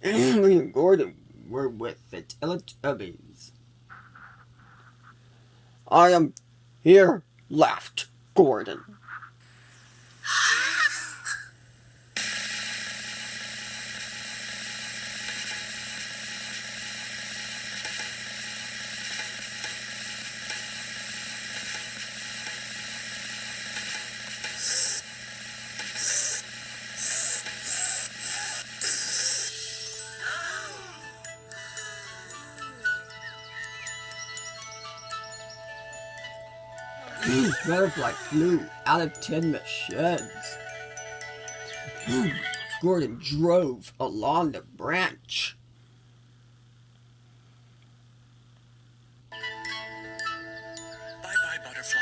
Amy and Gordon were with the Teletubbies. I am here, laughed Gordon. Each butterfly flew out of Tinma's sheds. Gordon drove along the branch. Bye-bye, butterfly.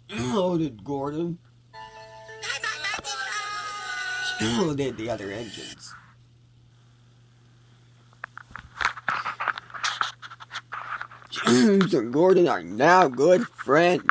So did Gordon. So did the other engines. James and Gordon are now good friends.